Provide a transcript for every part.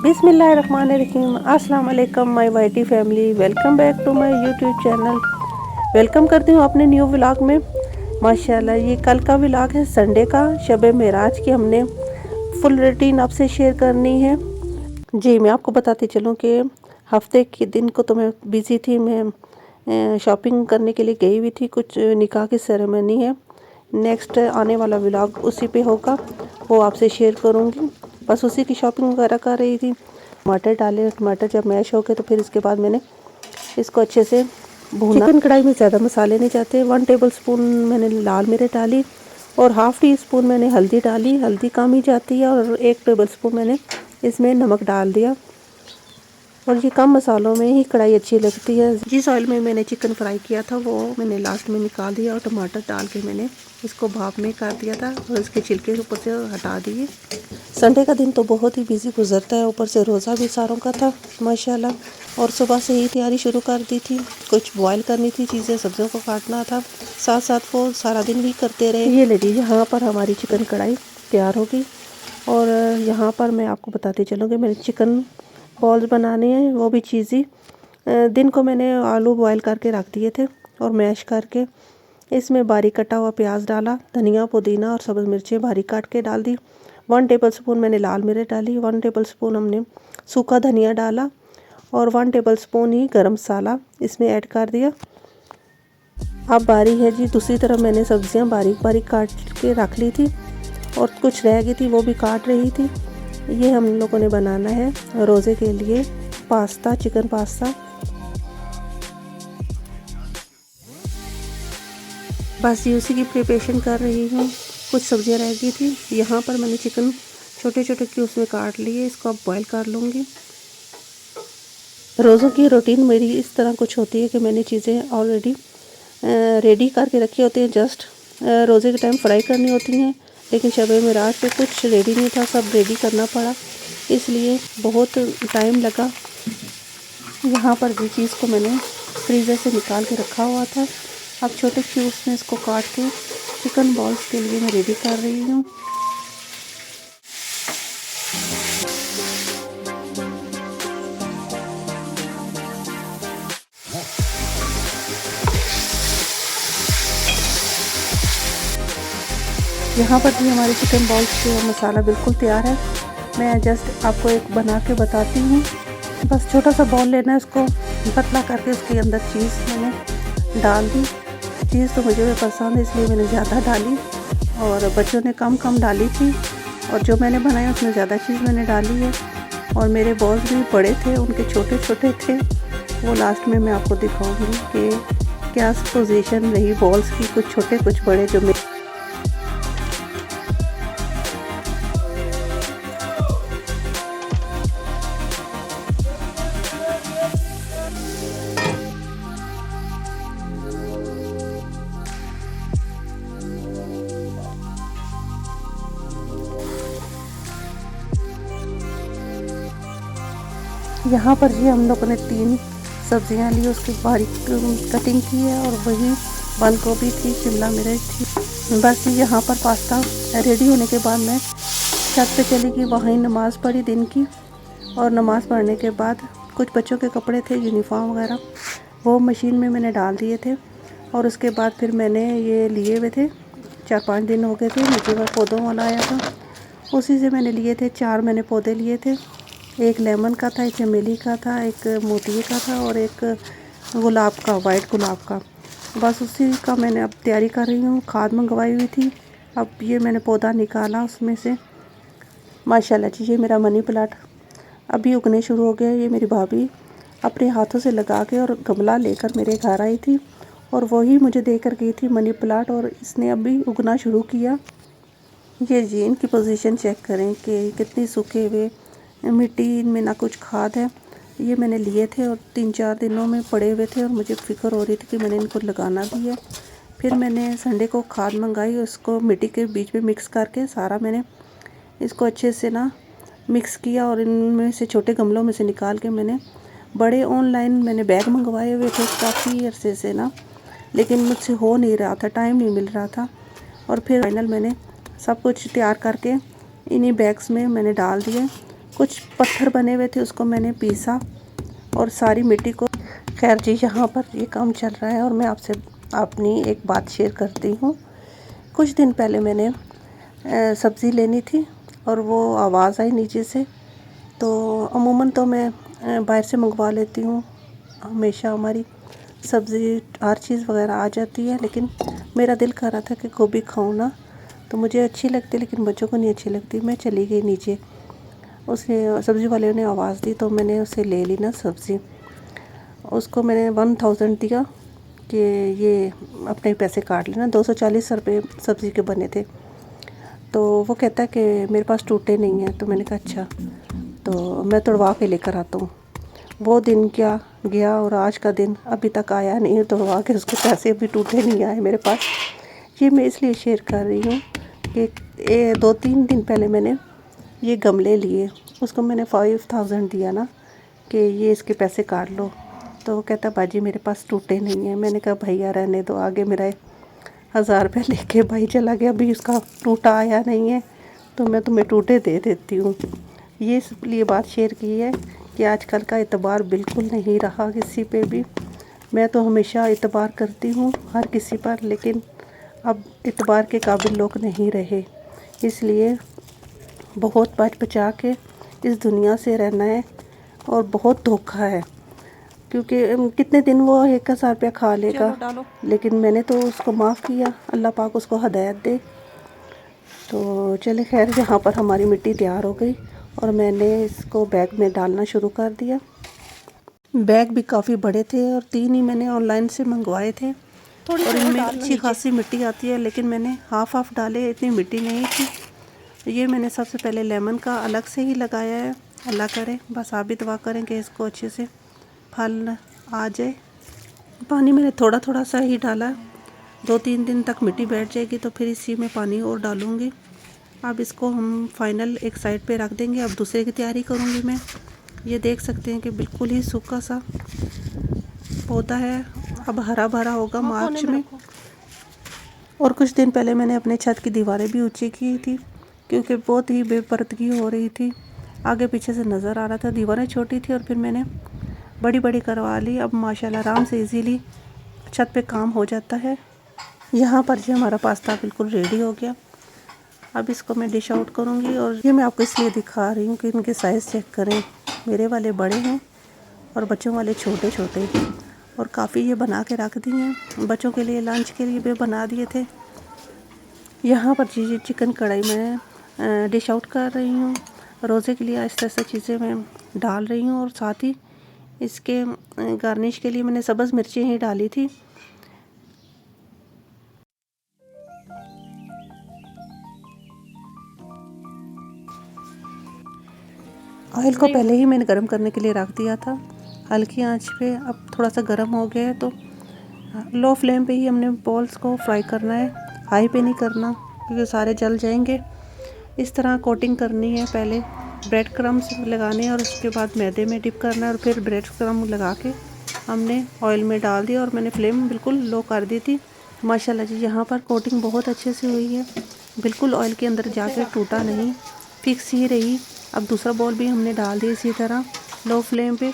बिस्मिल्लाहिर्रहमानिर्रहीम। अस्सलाम वालेकुम माय वाइटी family, welcome back to my YouTube channel. Welcome करती हूँ अपने न्यू व्लॉग में। माशाल्लाह ये कल का व्लॉग है, संडे का, शब मेराज की। हमने फुल रूटीन आपसे शेयर करनी है। जी मैं आपको बताती चलूँ कि हफ्ते के दिन को तो मैं बिज़ी थी। मैं शॉपिंग करने के लिए गई हुई थी, कुछ निकाह की सेरेमनी है। नेक्स्ट आने वाला व्लॉग उसी पे होगा, वो आपसे शेयर करूँगी। बस उसी की शॉपिंग वगैरह कर रही थी। टमाटर डाले, टमाटर जब मैश हो गए तो फिर इसके बाद मैंने इसको अच्छे से भूना। चिकन कढ़ाई में ज़्यादा मसाले नहीं जाते। 1 टेबल स्पून मैंने लाल मिर्च डाली और हाफ़ टी स्पून मैंने हल्दी डाली। हल्दी कम ही जाती है। और 1 टेबल स्पून मैंने इसमें नमक डाल दिया। और ये कम मसालों में ही कढ़ाई अच्छी लगती है। जिस ऑयल में मैंने चिकन फ्राई किया था वो मैंने लास्ट में निकाल दिया और टमाटर डाल के मैंने इसको भाप में कर दिया था और इसके छिलके ऊपर से हटा दिए। संडे का दिन तो बहुत ही बिजी गुजरता है, ऊपर से रोज़ा भी सारों का था माशाल्लाह। और सुबह से ही तैयारी शुरू कर दी थी, कुछ बॉयल करनी थी चीज़ें, सब्जियों को काटना था, साथ साथ वो सारा दिन भी करते रहे। ये ले लीजिए, यहाँ पर हमारी चिकन कढ़ाई तैयार होगी। और यहाँ पर मैं आपको बताती चलूँगी मैंने चिकन बॉल्स बनाने हैं, वो भी चीज़ी। दिन को मैंने आलू बॉयल करके रख दिए थे और मैश करके इसमें बारीक कटा हुआ प्याज डाला, धनिया पुदीना और सब्ज़ मिर्चें बारीक काट के डाल दी। 1 टेबल स्पून मैंने लाल मिर्च डाली, 1 टेबल स्पून हमने सूखा धनिया डाला और 1 टेबल स्पून ही गरम मसाला इसमें ऐड कर दिया। अब बारी है जी, दूसरी तरफ मैंने सब्जियां बारीक बारीक काट के रख ली थी और कुछ रह गई थी वो भी काट रही थी। ये हम लोगों ने बनाना है रोज़े के लिए पास्ता, चिकन पास्ता। बस ये उसी की प्रिपरेशन कर रही हूँ। कुछ सब्जियां रह गई थी, यहाँ पर मैंने चिकन छोटे छोटे क्यूब्स में काट लिए, इसको अब बॉईल कर लूँगी। रोज़ों की रूटीन मेरी इस तरह कुछ होती है कि मैंने चीज़ें ऑलरेडी रेडी करके रखी होती हैं, जस्ट रोज़े के टाइम फ्राई करनी होती हैं। लेकिन शब मेराज पे कुछ रेडी नहीं था, सब रेडी करना पड़ा, इसलिए बहुत टाइम लगा। यहाँ पर भी चीज़ को मैंने फ्रीज़र से निकाल के रखा हुआ था। अब छोटे क्यूब्स में इसको काट के चिकन बॉल्स के लिए मैं रेडी कर रही हूँ। यहाँ पर भी हमारे चिकन बॉल्स का मसाला बिल्कुल तैयार है। मैं जस्ट आपको एक बना के बताती हूँ। बस छोटा सा बॉल लेना है, उसको पतला करके उसके अंदर चीज़ मैंने डाल दी। चीज़ तो मुझे भी पसंद है इसलिए मैंने ज़्यादा डाली और बच्चों ने कम कम डाली थी। और जो मैंने बनाया उसमें ज़्यादा चीज़ मैंने डाली है। और मेरे बॉल्स भी बड़े थे, उनके छोटे छोटे थे, वो लास्ट में मैं आपको दिखाऊँगी कि क्या पोजीशन रही बॉल्स की, कुछ छोटे कुछ बड़े। जो यहाँ पर जी हम लोगों ने 3 सब्जियाँ ली, उसकी बारीक कटिंग की है। और वही बंद गोभी थी, शिमला मिर्च थी। बस यहाँ पर पास्ता रेडी होने के बाद मैं छत पे चली गई, वहाँ ही नमाज़ पढ़ी दिन की। और नमाज़ पढ़ने के बाद कुछ बच्चों के कपड़े थे, यूनिफॉर्म वगैरह, वो मशीन में मैंने डाल दिए थे। और उसके बाद फिर मैंने ये लिए हुए थे, 4-5 दिन हो गए थे, मुझे वह पौधों वाला आया था, उसी से मैंने लिए थे। 4 मैंने पौधे लिए थे, एक लेमन का था, एक चमेली का था, एक मोतिये का था और एक गुलाब का, वाइट गुलाब का। बस उसी का मैंने अब तैयारी कर रही हूँ। खाद मंगवाई हुई थी, अब ये मैंने पौधा निकाला उसमें से। माशाल्लाह जी, ये मेरा मनी प्लांट अभी उगने शुरू हो गया। ये मेरी भाभी अपने हाथों से लगा के और गमला लेकर मेरे घर आई थी और वही मुझे देकर गई थी मनी प्लांट, और इसने अभी उगना शुरू किया। ये जी इनकी पोजीशन चेक करें कि कितनी सूखे हुए, मिट्टी इनमें ना कुछ खाद है। ये मैंने लिए थे और 3-4 दिनों में पड़े हुए थे और मुझे फ़िक्र हो रही थी कि मैंने इनको लगाना भी है। फिर मैंने संडे को खाद मंगाई, उसको मिट्टी के बीच में मिक्स करके सारा मैंने इसको अच्छे से ना मिक्स किया। और इनमें से छोटे गमलों में से निकाल के मैंने बड़े ऑनलाइन मैंने बैग मंगवाए हुए थे काफ़ी अरसे से ना, लेकिन मुझसे हो नहीं रहा था, टाइम नहीं मिल रहा था। और फिर फाइनल मैंने सब कुछ तैयार करके इन्हीं बैग्स में मैंने डाल दिए कुछ पत्थर बने हुए थे, उसको मैंने पीसा और सारी मिट्टी को। खैर जी, यहाँ पर ये काम चल रहा है और मैं आपसे अपनी एक बात शेयर करती हूँ। कुछ दिन पहले मैंने सब्ज़ी लेनी थी और वो आवाज़ आई नीचे से। तो अमूमन तो मैं बाहर से मंगवा लेती हूँ, हमेशा हमारी सब्ज़ी हर चीज़ वगैरह आ जाती है, लेकिन मेरा दिल कर रहा था कि गोभी खाऊं ना। तो मुझे अच्छी लगती, लेकिन बच्चों को नहीं अच्छी लगती। मैं चली गई नीचे, उसने सब्ज़ी वाले ने आवाज़ दी तो मैंने उसे ले ली ना सब्ज़ी। उसको मैंने 1000 दिया कि ये अपने पैसे काट लेना। 240 रुपये सब्ज़ी के बने थे। तो वो कहता है कि मेरे पास टूटे नहीं हैं। तो मैंने कहा अच्छा, तो मैं तुड़वा के लेकर आता हूँ। वो दिन क्या गया और आज का दिन अभी तक आया नहीं, तुड़वा के उसके पैसे अभी टूटे नहीं आए मेरे पास। ये मैं इसलिए शेयर कर रही हूँ कि 2-3 दिन पहले मैंने ये गमले लिए, उसको मैंने 5000 दिया ना कि ये इसके पैसे काट लो। तो वो कहता बाजी मेरे पास टूटे नहीं हैं। मैंने कहा भैया रहने दो, आगे मेरा 1000 रुपये लेके भाई चला गया, अभी इसका टूटा आया नहीं है तो मैं तुम्हें टूटे दे देती हूँ। ये इसलिए बात शेयर की है कि आजकल का एतबार बिल्कुल नहीं रहा किसी पे भी। मैं तो हमेशा एतबार करती हूँ हर किसी पर, लेकिन अब एतबार के काबिल लोग नहीं रहे। इसलिए बहुत बच बचा के इस दुनिया से रहना है। और बहुत धोखा है, क्योंकि कितने दिन वो 1000 रुपया खा लेगा, लेकिन मैंने तो उसको माफ़ किया। अल्लाह पाक उसको हदायत दे। तो चले खैर, यहाँ पर हमारी मिट्टी तैयार हो गई और मैंने इसको बैग में डालना शुरू कर दिया। बैग भी काफ़ी बड़े थे और 3 ही मैंने ऑनलाइन से मंगवाए थे। और इनमें अच्छी खासी मिट्टी आती है, लेकिन मैंने हाफ डाले, इतनी मिट्टी नहीं थी। ये मैंने सबसे पहले लेमन का अलग से ही लगाया है। अल्लाह करे बस आप भी दुआ करें कि इसको अच्छे से फल आ जाए। पानी मैंने थोड़ा थोड़ा सा ही डाला। 2-3 दिन तक मिट्टी बैठ जाएगी तो फिर इसी में पानी और डालूँगी। अब इसको हम फाइनल एक साइड पे रख देंगे। अब दूसरे की तैयारी करूँगी मैं। ये देख सकते हैं कि बिल्कुल ही सूखा सा पौधा है, अब हरा भरा होगा मार्च में। और कुछ दिन पहले मैंने अपने छत की दीवारें भी ऊंची की थी, क्योंकि बहुत ही बेपरदगी हो रही थी। आगे पीछे से नज़र आ रहा था, दीवारें छोटी थी और फिर मैंने बड़ी बड़ी करवा ली। अब माशाल्लाह आराम से इजीली छत पे काम हो जाता है। यहाँ पर जो हमारा पास्ता बिल्कुल रेडी हो गया। अब इसको मैं डिश आउट करूँगी और ये मैं आपको इसलिए दिखा रही हूँ कि इनके साइज़ चेक करें। मेरे वाले बड़े हैं और बच्चों वाले छोटे छोटे। और काफ़ी ये बना के रख दी हैं, बच्चों के लिए लंच के लिए भी बना दिए थे। यहाँ पर जी चिकन कढ़ाई मैं डिश आउट कर रही हूँ। रोज़े के लिए ऐसा ऐसा चीज़ें मैं डाल रही हूँ और साथ ही इसके गार्निश के लिए मैंने सब्ज़ मिर्ची ही डाली थी। ऑयल को पहले ही मैंने गरम करने के लिए रख दिया था हल्की आंच पे। अब थोड़ा सा गरम हो गया है तो लो फ्लेम पे ही हमने बॉल्स को फ्राई करना है, हाई पे नहीं करना क्योंकि सारे जल जाएंगे। इस तरह कोटिंग करनी है, पहले ब्रेड क्रम्स लगाने हैं और उसके बाद मैदे में डिप करना है और फिर ब्रेड क्रम लगा के हमने ऑयल में डाल दिया और मैंने फ्लेम बिल्कुल लो कर दी थी। माशाल्लाह जी, यहाँ पर कोटिंग बहुत अच्छे से हुई है, बिल्कुल ऑयल के अंदर जाके टूटा नहीं, फिक्स ही रही। अब दूसरा बॉल भी हमने डाल दिया इसी तरह लो फ्लेम पे,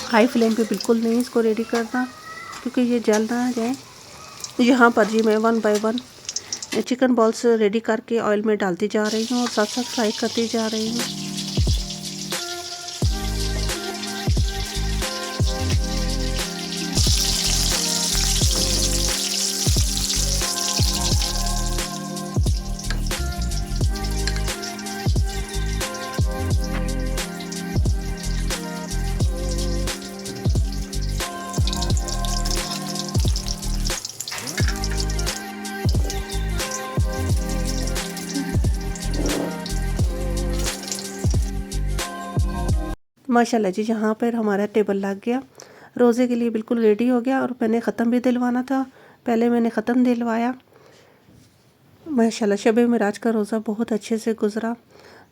हाई फ्लेम पे बिल्कुल नहीं इसको रेडी करना क्योंकि ये जल ना जाए। यहाँ पर जी मैं 1 बाय 1 चिकन बॉल्स रेडी करके ऑयल में डालती जा रही हूँ और साथ साथ फ्राई करती जा रही हूँ। माशाल्लाह जी, यहाँ पर हमारा टेबल लग गया, रोज़े के लिए बिल्कुल रेडी हो गया। और मैंने ख़त्म भी दिलवाना था, पहले मैंने ख़त्म दिलवाया। माशाल्लाह शब मेराज का रोज़ा बहुत अच्छे से गुज़रा,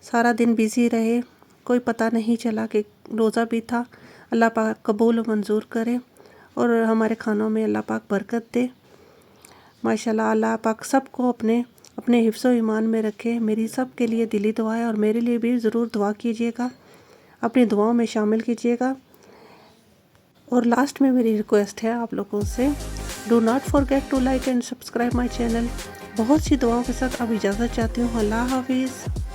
सारा दिन बिज़ी रहे, कोई पता नहीं चला कि रोज़ा भी था। अल्लाह पाक कबूल मंजूर करे और हमारे खानों में अल्लाह पाक बरकत दे। माशाल्लाह अल्लाह पाक सबको अपने अपने हिफ्ज़ो ईमान में रखे। मेरी सब के लिए दिली दुआ है और मेरे लिए भी ज़रूर दुआ कीजिएगा, अपनी दुआओं में शामिल कीजिएगा। और लास्ट में मेरी रिक्वेस्ट है आप लोगों से, do not forget to like and subscribe my channel. बहुत सी दुआओं के साथ अब इजाज़त चाहती हूँ। अल्लाह हाफिज़।